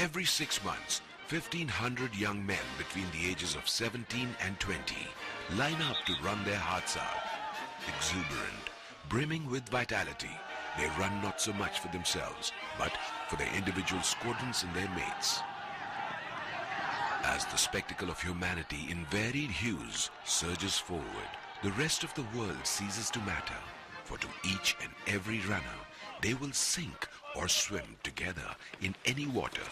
Every 6 months, 1,500 young men between the ages of 17 and 20 line up to run their hearts out. Exuberant, brimming with vitality, they run not so much for themselves, but for their individual squadrons and their mates. As the spectacle of humanity in varied hues surges forward, the rest of the world ceases to matter, for to each and every runner, they will sink or swim together in any water.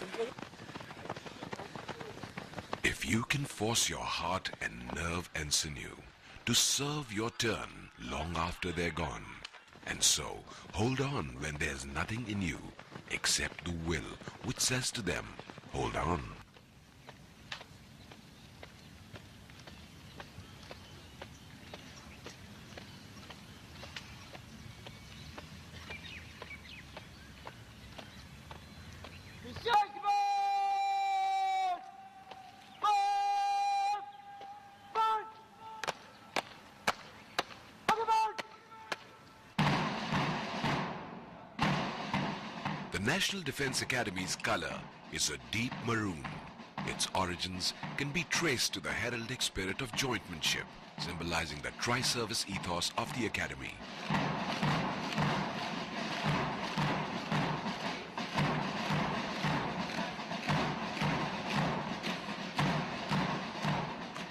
If you can force your heart and nerve and sinew to serve your turn long after they're gone, and so hold on when there's nothing in you except the will which says to them, hold on. The National Defense Academy's color is a deep maroon. Its origins can be traced to the heraldic spirit of jointmanship, symbolizing the tri-service ethos of the Academy.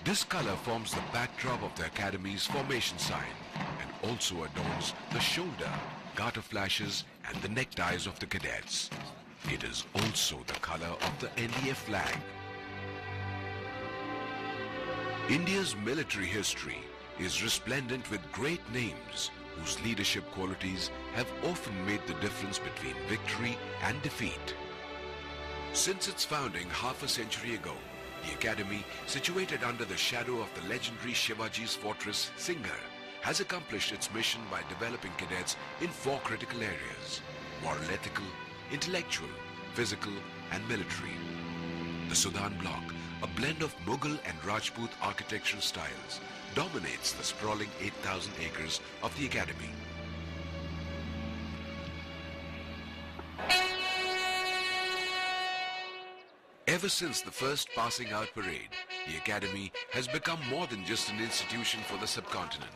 This color forms the backdrop of the Academy's formation sign and also adorns the shoulder, garter flashes and the neckties of the cadets. It is also the color of the NDA flag. India's military history is resplendent with great names whose leadership qualities have often made the difference between victory and defeat. Since its founding half a century ago, the Academy, situated under the shadow of the legendary Shivaji's fortress, Singhar, has accomplished its mission by developing cadets in 4 critical areas: moral ethical, intellectual, physical and military. The Sudan block, a blend of Mughal and Rajput architectural styles, dominates the sprawling 8,000 acres of the Academy. Ever since the first passing out parade, the Academy has become more than just an institution for the subcontinent.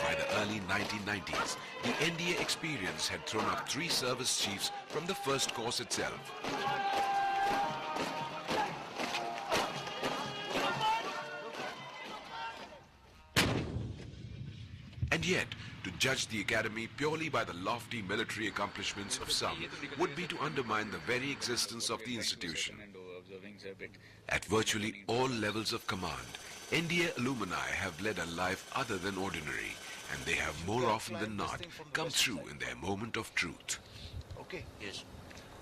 By the early 1990s, the NDA experience had thrown up 3 service chiefs from the first course itself. And yet, to judge the Academy purely by the lofty military accomplishments of some would be to undermine the very existence of the institution. At virtually all levels of command, NDA alumni have led a life other than ordinary, and they have more often than not come through in their moment of truth. Okay, yes.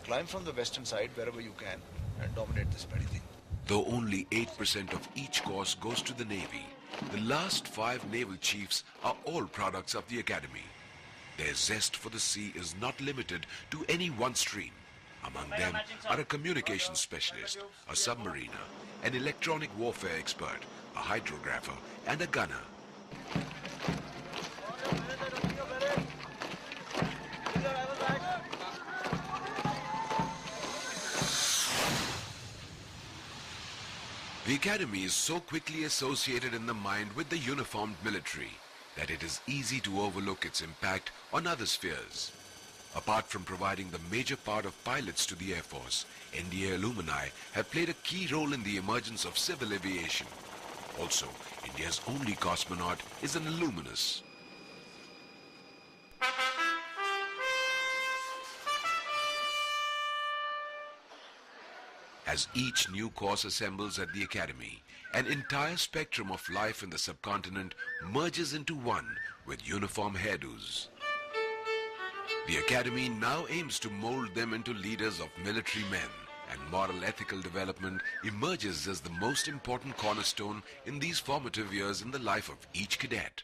Climb from the western side wherever you can and dominate this bloody thing. Though only 8% of each course goes to the Navy, the last 5 naval chiefs are all products of the Academy. Their zest for the sea is not limited to any one stream. Among them are a communications specialist, a submariner, an electronic warfare expert, a hydrographer and a gunner. The Academy is so quickly associated in the mind with the uniformed military that it is easy to overlook its impact on other spheres. Apart from providing the major part of pilots to the Air Force, NDA alumni have played a key role in the emergence of civil aviation. Also, India's only cosmonaut is an alumnus. As each new course assembles at the Academy, an entire spectrum of life in the subcontinent merges into one with uniform hairdos. The Academy now aims to mold them into leaders of military men, and moral ethical development emerges as the most important cornerstone in these formative years in the life of each cadet.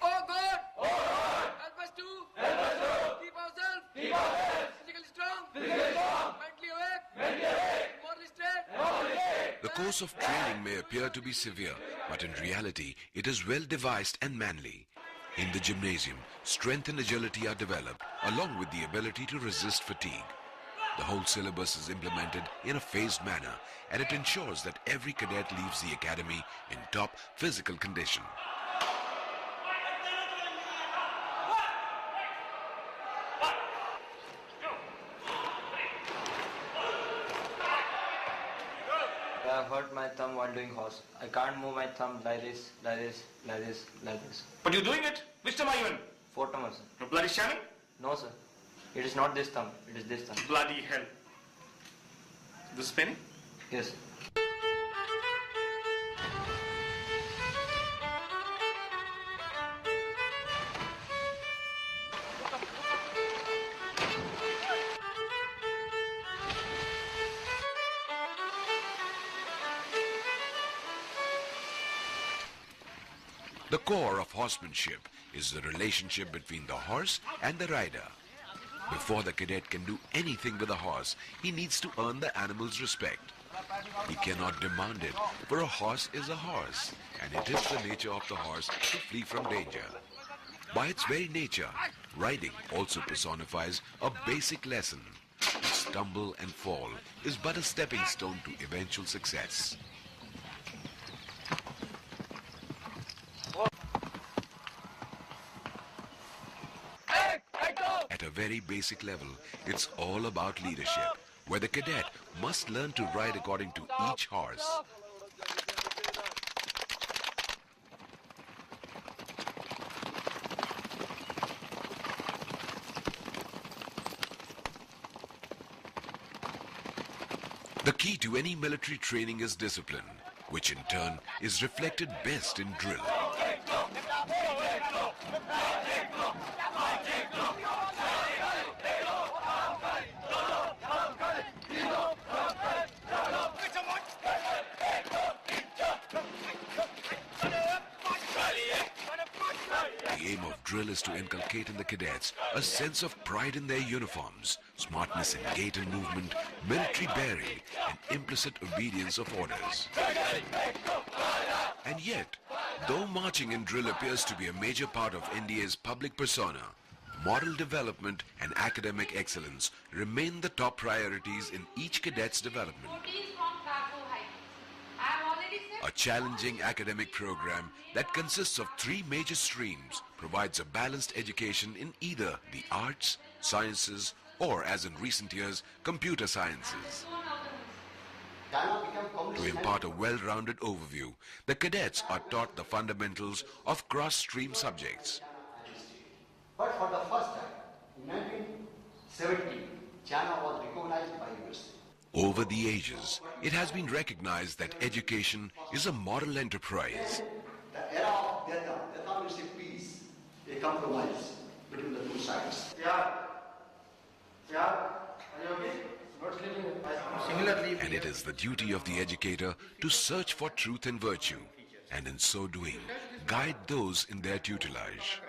Oh God! Oh God! Help us to! Help us to! Keep ourselves! Keep ourselves! Physically strong! Physically strong! Mentally awake! Mentally awake! Morally straight! Morally straight! The course of training may appear to be severe, but in reality it is well devised and manly. In the gymnasium, strength and agility are developed, along with the ability to resist fatigue. The whole syllabus is implemented in a phased manner, and it ensures that every cadet leaves the academy in top physical condition. I hurt my thumb while doing horse. I can't move my thumb like this, like this, like this, like this. But you're doing it? Which thumb are you in? 4 thumbs, sir. No bloody shamming? No, sir. It is not this thumb. It is this thumb. Bloody hell. This is paining? Yes. The core of horsemanship is the relationship between the horse and the rider. Before the cadet can do anything with a horse, he needs to earn the animal's respect. He cannot demand it, for a horse is a horse, and it is the nature of the horse to flee from danger. By its very nature, riding also personifies a basic lesson. To stumble and fall is but a stepping stone to eventual success. At a very basic level, it's all about leadership, where the cadet must learn to ride according to each horse. The key to any military training is discipline, which in turn is reflected best in drill. The aim of drill is to inculcate in the cadets a sense of pride in their uniforms, smartness in gait and movement, military bearing, and implicit obedience of orders. And yet, though marching in drill appears to be a major part of NDA's public persona, moral development and academic excellence remain the top priorities in each cadet's development. A challenging academic program that consists of 3 major streams provides a balanced education in either the arts, sciences, or, as in recent years, computer sciences. To impart a well-rounded overview, the cadets are taught the fundamentals of cross-stream subjects. But for the first time, in 1970, China was recognized by USA. Over the ages, it has been recognized that education is a moral enterprise. The era of Deta means a peace, a compromise between the two sides. And it is the duty of the educator to search for truth and virtue, and in so doing, guide those in their tutelage.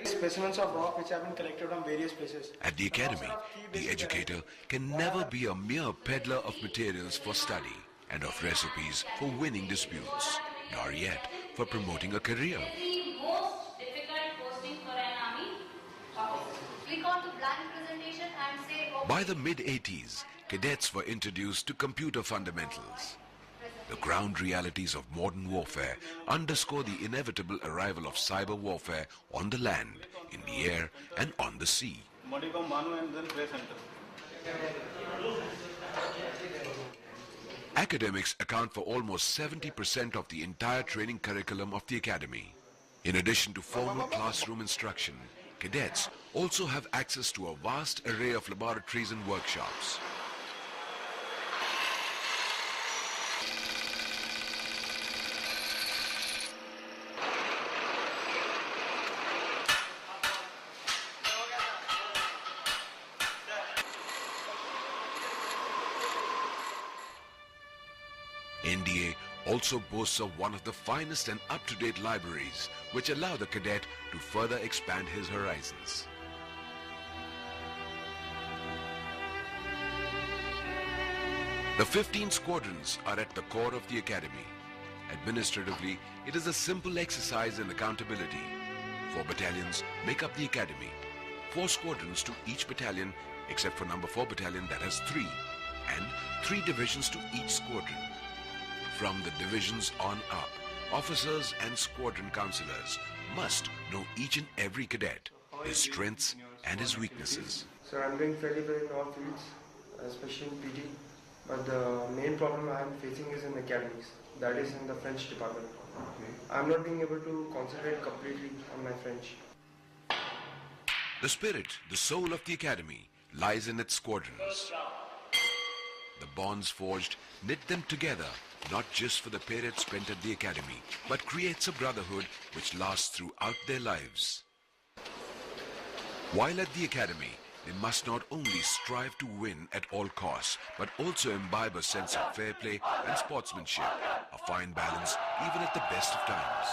Specimens of rock which have been collected from various places. At the academy, the educator can never be a mere peddler of materials for study and of recipes for winning disputes, nor yet for promoting a career. The most difficult posting for an army. Click on the blank presentation and say okay. By the mid-80s, cadets were introduced to computer fundamentals. The ground realities of modern warfare underscore the inevitable arrival of cyber warfare on the land, in the air, and on the sea. Academics account for almost 70% of the entire training curriculum of the academy. In addition to formal classroom instruction, cadets also have access to a vast array of laboratories and workshops. NDA also boasts of one of the finest and up-to-date libraries, which allow the cadet to further expand his horizons. The 15 squadrons are at the core of the academy. Administratively, it is a simple exercise in accountability. 4 battalions make up the academy. 4 squadrons to each battalion, except for number 4 battalion that has 3, and 3 divisions to each squadron. From the divisions on up, officers and squadron counselors must know each and every cadet, his strengths and his weaknesses. So I'm doing fairly well in all fields, especially in PT. But the main problem I'm facing is in academies, that is in the French department. I'm not being able to concentrate completely on my French. The spirit, the soul of the academy lies in its squadrons. The bonds forged knit them together, not just for the period spent at the academy, but creates a brotherhood which lasts throughout their lives. While at the academy, they must not only strive to win at all costs, but also imbibe a sense of fair play and sportsmanship, a fine balance even at the best of times.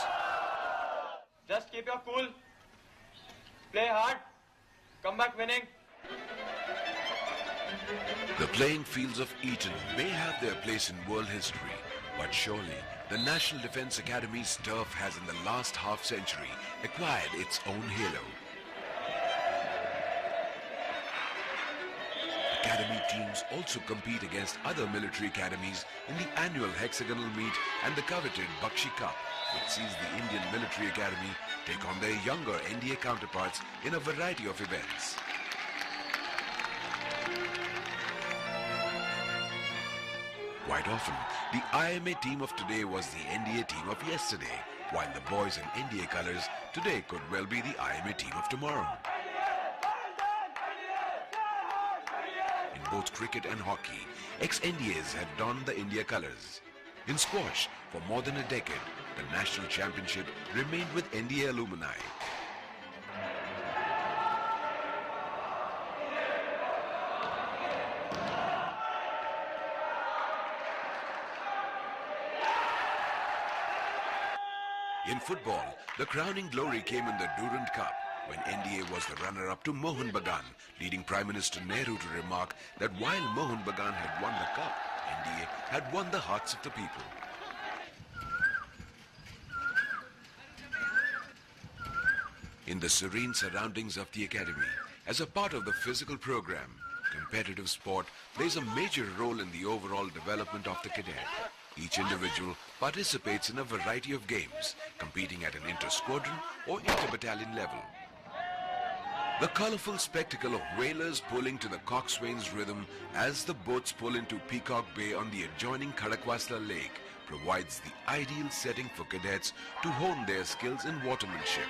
Just keep your cool, play hard, come back winning. The playing fields of Eton may have their place in world history, but surely the National Defence Academy's turf has in the last half-century acquired its own halo. Academy teams also compete against other military academies in the annual hexagonal meet and the coveted Bakshi Cup, which sees the Indian Military Academy take on their younger NDA counterparts in a variety of events. Quite often, the IMA team of today was the NDA team of yesterday, while the boys in NDA colours today could well be the IMA team of tomorrow. In both cricket and hockey, ex-NDAs have donned the India colours. In squash, for more than a decade, the national championship remained with NDA alumni. In football, the crowning glory came in the Durand Cup, when NDA was the runner-up to Mohan Bagan, leading Prime Minister Nehru to remark that while Mohan Bagan had won the cup, NDA had won the hearts of the people. In the serene surroundings of the academy, as a part of the physical program, competitive sport plays a major role in the overall development of the cadet. Each individual participates in a variety of games, competing at an inter-squadron or inter-battalion level. The colorful spectacle of whalers pulling to the coxswain's rhythm as the boats pull into Peacock Bay on the adjoining Khadakwasla Lake provides the ideal setting for cadets to hone their skills in watermanship.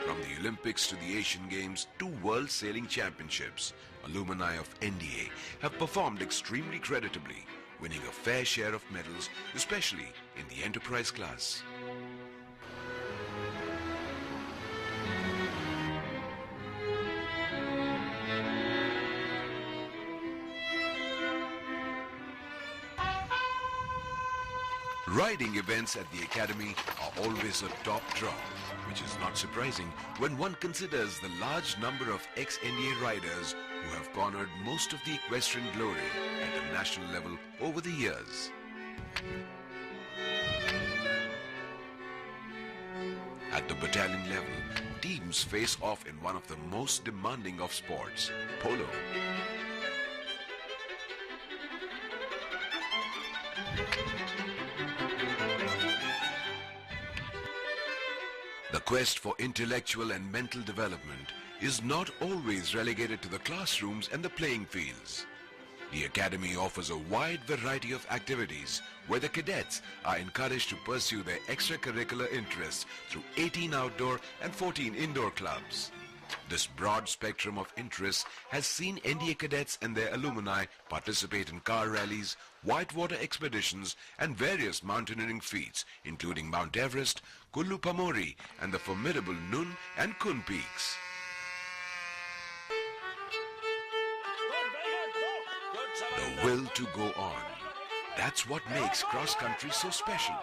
From the Olympics to the Asian Games to World Sailing Championships, alumni of NDA have performed extremely creditably, winning a fair share of medals, especially in the enterprise class. Riding events at the academy are always a top draw, which is not surprising when one considers the large number of ex-NDA riders who have garnered most of the equestrian glory at the national level over the years. At the battalion level, teams face off in one of the most demanding of sports, polo. The quest for intellectual and mental development is not always relegated to the classrooms and the playing fields. The academy offers a wide variety of activities where the cadets are encouraged to pursue their extracurricular interests through 18 outdoor and 14 indoor clubs. This broad spectrum of interests has seen NDA cadets and their alumni participate in car rallies, whitewater expeditions and various mountaineering feats, including Mount Everest, Kullu Pamori and the formidable Nun and Kun peaks. The will to go on. That's what makes cross-country so special.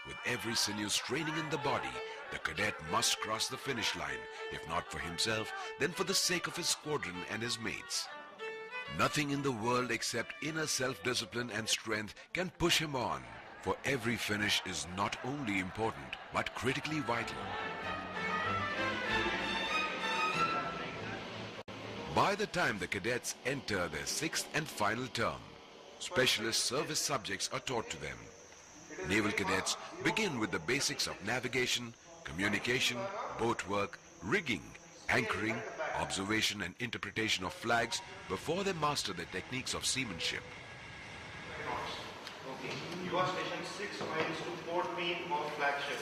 With every sinews training in the body, the cadet must cross the finish line, if not for himself, then for the sake of his squadron and his mates. Nothing in the world except inner self-discipline and strength can push him on, for every finish is not only important, but critically vital. By the time the cadets enter their 6th and final term, specialist service subjects are taught to them. Naval cadets begin with the basics of navigation, communication, boat work, rigging, anchoring, observation and interpretation of flags before they master the techniques of seamanship. Okay. You are stationed 6 miles to port main of flagship.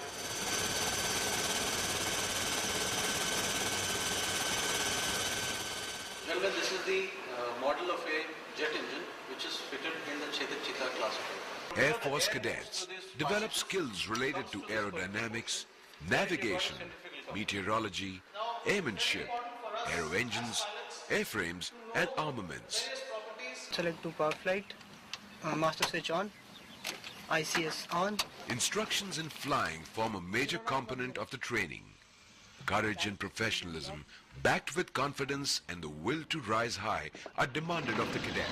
Gentlemen, this is the model of a jet engine which is fitted in the Chetak classifier. Air Force cadets develop skills related to aerodynamics, navigation, meteorology, airmanship, aero engines, airframes and armaments. Select to power flight, master switch on, ICS on. Instructions in flying form a major component of the training. Courage and professionalism, backed with confidence and the will to rise high, are demanded of the cadet.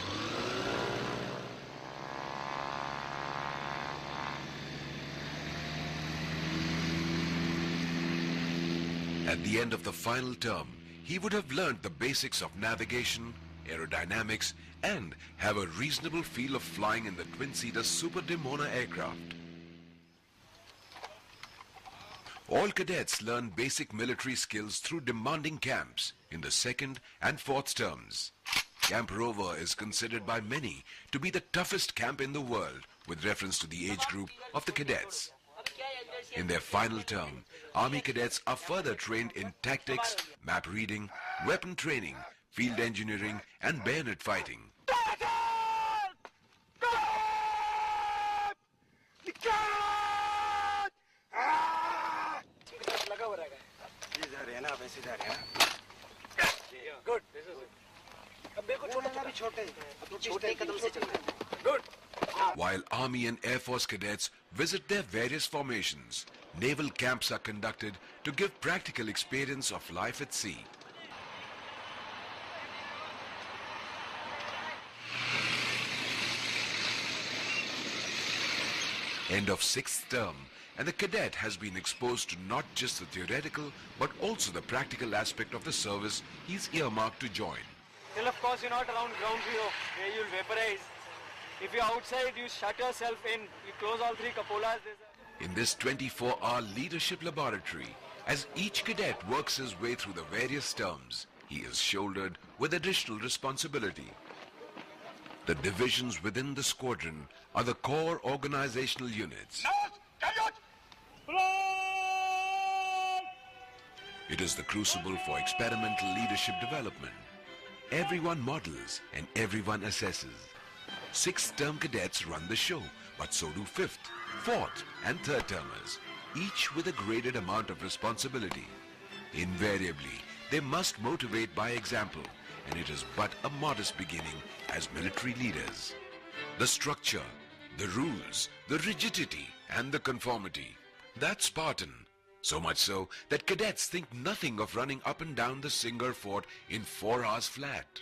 At the end of the final term, he would have learned the basics of navigation, aerodynamics, and have a reasonable feel of flying in the twin-seater Super Dimona aircraft. All cadets learn basic military skills through demanding camps in the 2nd and 4th terms. Camp Rover is considered by many to be the toughest camp in the world with reference to the age group of the cadets. In their final term, Army cadets are further trained in tactics, map reading, weapon training, field engineering and bayonet fighting. Good. This is it. Good. While Army and Air Force cadets visit their various formations, naval camps are conducted to give practical experience of life at sea. End of 6th term, and the cadet has been exposed to not just the theoretical but also the practical aspect of the service he's earmarked to join. Till of course you're not around ground zero where you'll vaporize. If you're outside, you shut yourself in, you close all 3 cupolas. In this 24-hour leadership laboratory, as each cadet works his way through the various terms, he is shouldered with additional responsibility. The divisions within the squadron are the core organizational units. It is the crucible for experimental leadership development. Everyone models and everyone assesses. 6th term cadets run the show, but so do 5th, 4th and 3rd termers, each with a graded amount of responsibility. Invariably, they must motivate by example, and it is but a modest beginning as military leaders. The structure, the rules, the rigidity and the conformity, that's Spartan. So much so that cadets think nothing of running up and down the Singer Fort in 4 hours flat.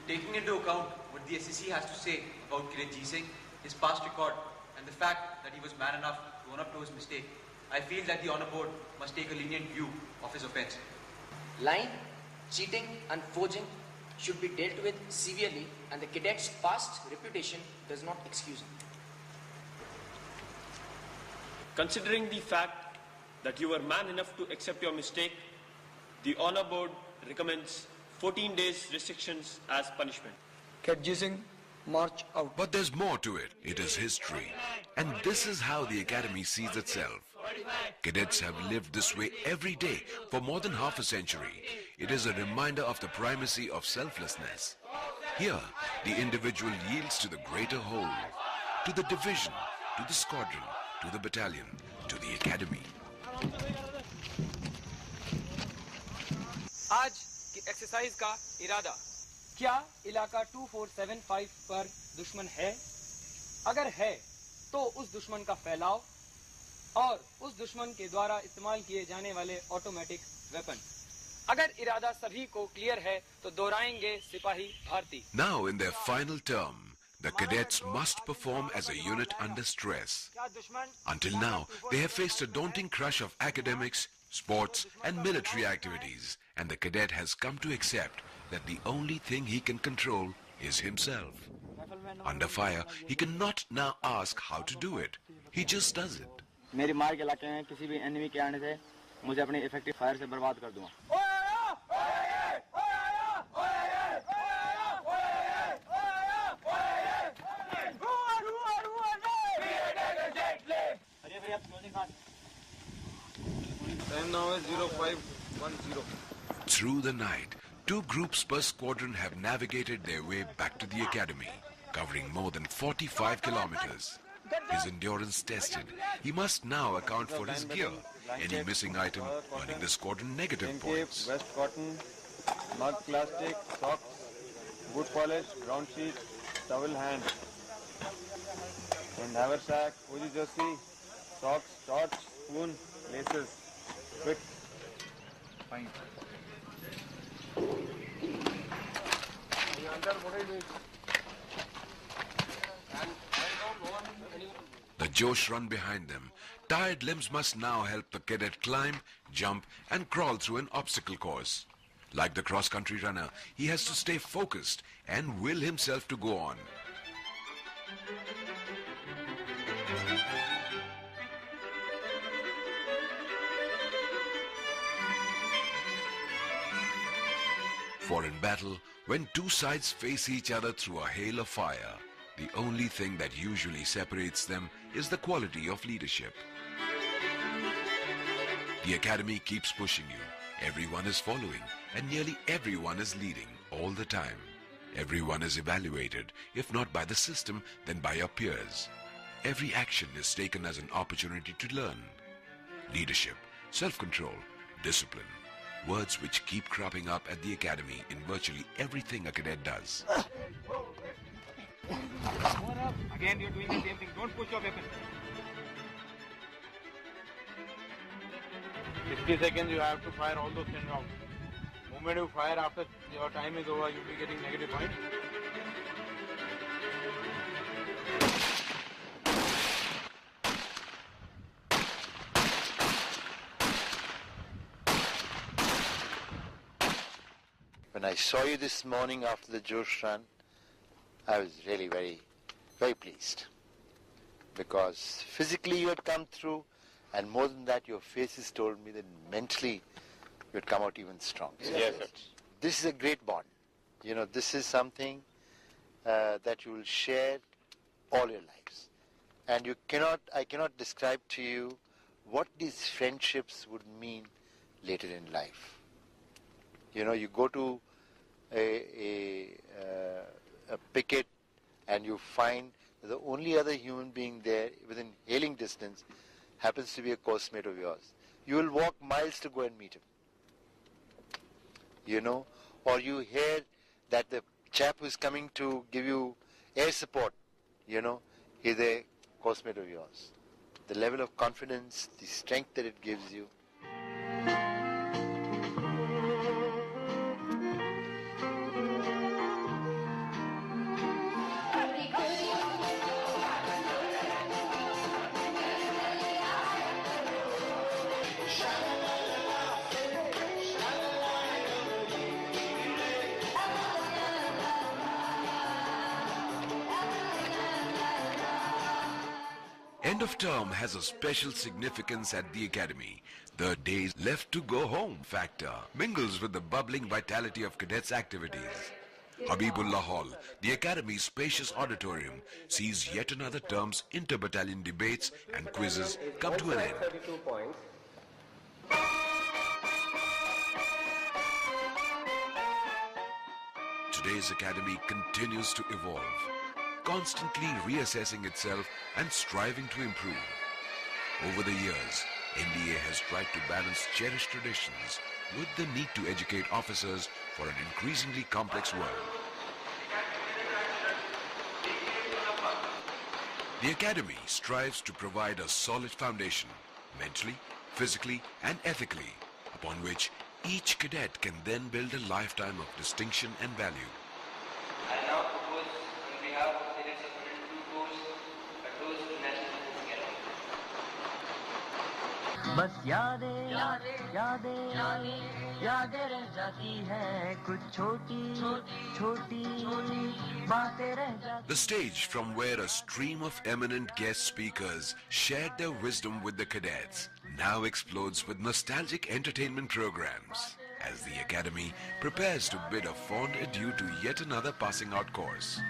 Taking into account what the SEC has to say about Cadet G Singh, his past record, and the fact that he was man enough to own up to his mistake, I feel that the Honour Board must take a lenient view of his offence. Lying, cheating and forging should be dealt with severely, and the cadet's past reputation does not excuse him. Considering the fact that you were man enough to accept your mistake, the Honour Board recommends 14 days restrictions as punishment. Cadet Singh, march out. But there's more to it. It is history. And this is how the academy sees itself. Cadets have lived this way every day for more than half a century. It is a reminder of the primacy of selflessness. Here, the individual yields to the greater whole, to the division, to the squadron, to the battalion, to the academy. आज की exercise का इरादा, क्या इलाका 2475 पर दुश्मन है? अगर है तो उस दुश्मन का फैलाव और उस दुश्मन के द्वारा इस्तेमाल किए जाने वाले ऑटोमेटिक वेपन. अगर इरादा सभी को क्लियर है तो दोहराएंगे सिपाही Bharti. Now in their final term, the cadets must perform as a unit under stress. Until now, they have faced a daunting crush of academics, sports and military activities, and the cadet has come to accept that the only thing he can control is himself. Under fire, he cannot now ask how to do it. He just does it. मेरी मार के इलाके में किसी भी enemy के आने से मुझे अपने इफेक्टिव फायर से बर्बाद कर दूंगा। Time now is 0510. Through the night, 2 groups per squadron have navigated their way back to the academy, covering more than 45 kilometers. His endurance tested, he must now account for his gear. Any missing item earning the squadron negative points. Vest cotton, mud plastic, socks, boot polish, ground sheet, towel hand, and haversack, Uzi jersey, socks, torch, spoon, laces. Quick. Fine. The Josh run behind them. Tired limbs must now help the cadet climb, jump and crawl through an obstacle course. Like the cross-country runner, he has to stay focused and will himself to go on. For in battle, when 2 sides face each other through a hail of fire, the only thing that usually separates them is the quality of leadership. The academy keeps pushing you. Everyone is following and nearly everyone is leading all the time. Everyone is evaluated, if not by the system, then by your peers. Every action is taken as an opportunity to learn. Leadership, self-control, discipline. Words which keep cropping up at the academy in virtually everything a cadet does. Again, you're doing the same thing. Don't push your weapon. 60 seconds, you have to fire all those 10 rounds. The moment you fire after your time is over, you'll be getting negative points. When I saw you this morning after the Josh run, I was really very, very pleased. Because physically you had come through, and more than that, your faces told me that mentally you had come out even stronger. Yes, sir. This is a great bond. You know, this is something that you will share all your lives. And I cannot describe to you what these friendships would mean later in life. You know, you go to a picket and you find the only other human being there within hailing distance happens to be a course mate of yours. You will walk miles to go and meet him. You know, or you hear that the chap who's coming to give you air support, you know, he's a course mate of yours. The level of confidence, the strength that it gives you. End of term has a special significance at the academy. The days left to go home factor mingles with the bubbling vitality of cadets' activities. Habibullah Hall, the academy's spacious auditorium, sees yet another term's inter-battalion debates and quizzes come to an end. Today's academy continues to evolve, constantly reassessing itself and striving to improve. Over the years, NDA has tried to balance cherished traditions with the need to educate officers for an increasingly complex world. The academy strives to provide a solid foundation, mentally, physically and ethically, upon which each cadet can then build a lifetime of distinction and value. I now propose on behalf of cadets of 102 corps a toast to national बस यादें यादें यादें रह जाती है कुछ छोटी छोटी बातें रह जाती. The stage from where a stream of eminent guest speakers shared their wisdom with the cadets now explodes with nostalgic entertainment programs as the Academy prepares to bid a fond adieu to yet another passing out course.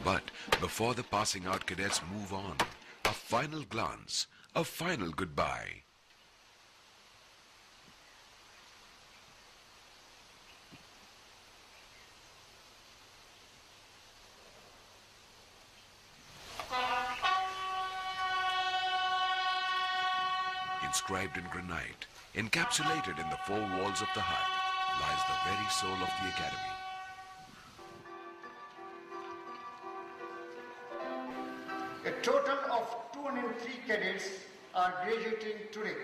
But before the passing out cadets move on, a final glance, a final goodbye. Inscribed in granite, encapsulated in the four walls of the hut, lies the very soul of the Academy. A total of 203 cadets are graduating today.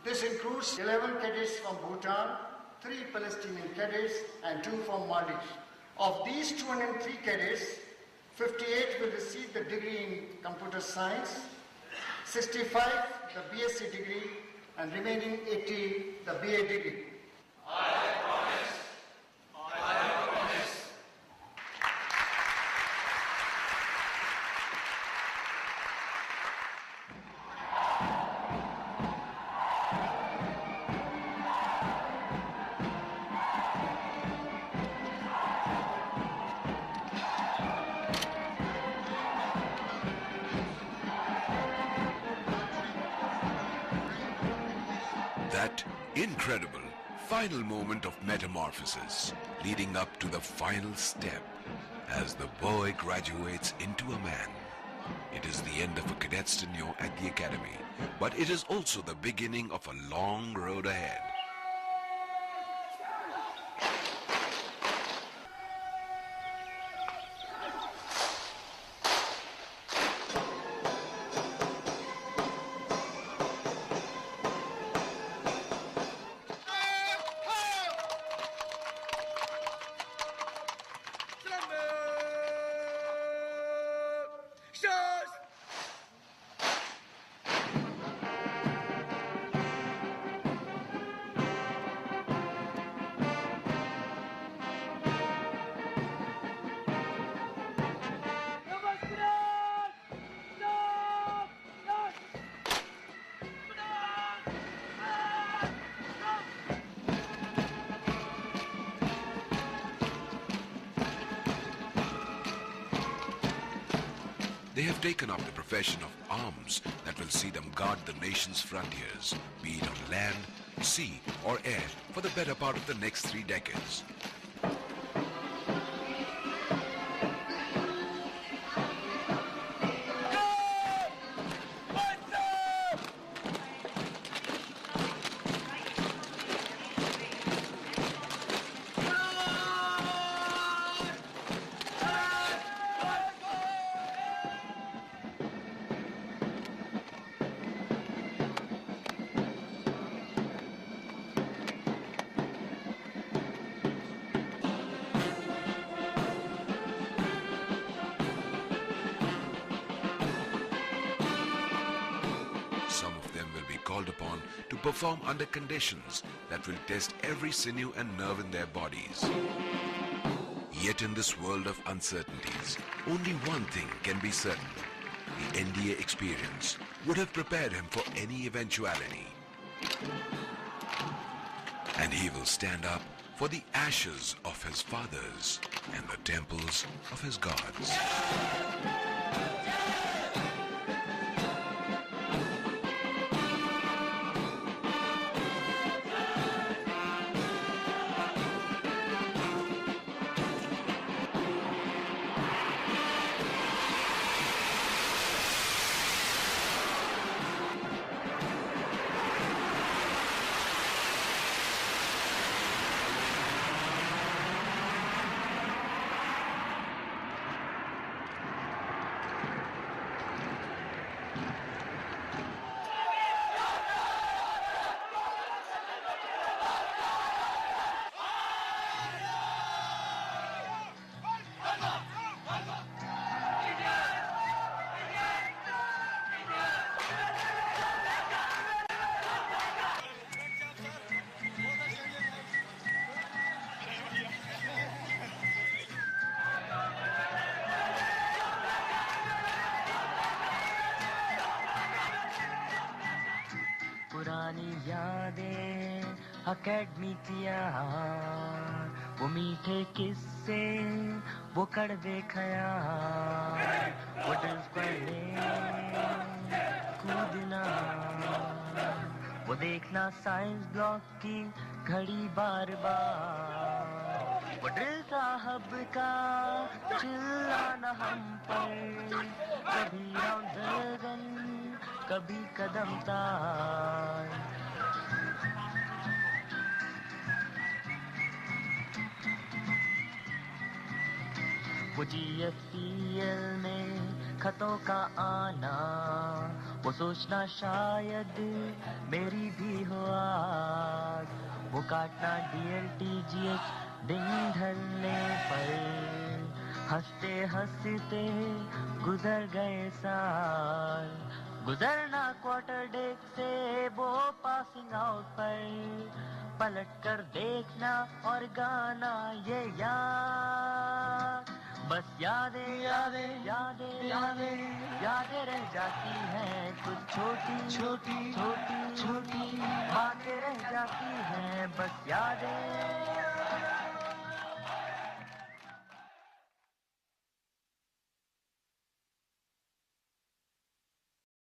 This includes 11 cadets from Bhutan, 3 Palestinian cadets and 2 from Maldives. Of these 203 cadets, 58 will receive the degree in computer science, 65 the BSc degree and remaining 80 the BA degree. I promise. I promise. That incredible final moment of metamorphosis leading up to the final step as the boy graduates into a man. It is the end of a cadet's tenure at the Academy, but it is also the beginning of a long road ahead. They have taken up the profession of arms that will see them guard the nation's frontiers, be it on land, sea or air, for the better part of the next 3 decades. Some of them will be called upon to perform under conditions that will test every sinew and nerve in their bodies. Yet in this world of uncertainties, only one thing can be certain. The NDA experience would have prepared him for any eventuality. And he will stand up for the ashes of his fathers and the temples of his gods. पुरानी यादें academy की यार, वो मीठे किस्से वो कड़वे ख्याल, वो ड्रिल्स पढ़ने कूदना, वो देखना साइंस ब्लॉक की घड़ी बार बार, वो ड्रिल साहब का चिल्लाना हम पर, कभी राउंड गन कभी कदम तार। वो GFTL में खतों का आना, वो सोचना शायद मेरी भी हो आज, वो काटना DLTGH दिन ढलने पर, हंसते हंसते गुजर गए साल, गुजरना क्वार्टर डेक से वो पासिंग आउट पर, पलट कर देखना और गाना ये याद, बस यादें यादें यादें यादें यादें रह जाती हैं, कुछ छोटी छोटी छोटी छोटी बातें रह जाती हैं, बस यादें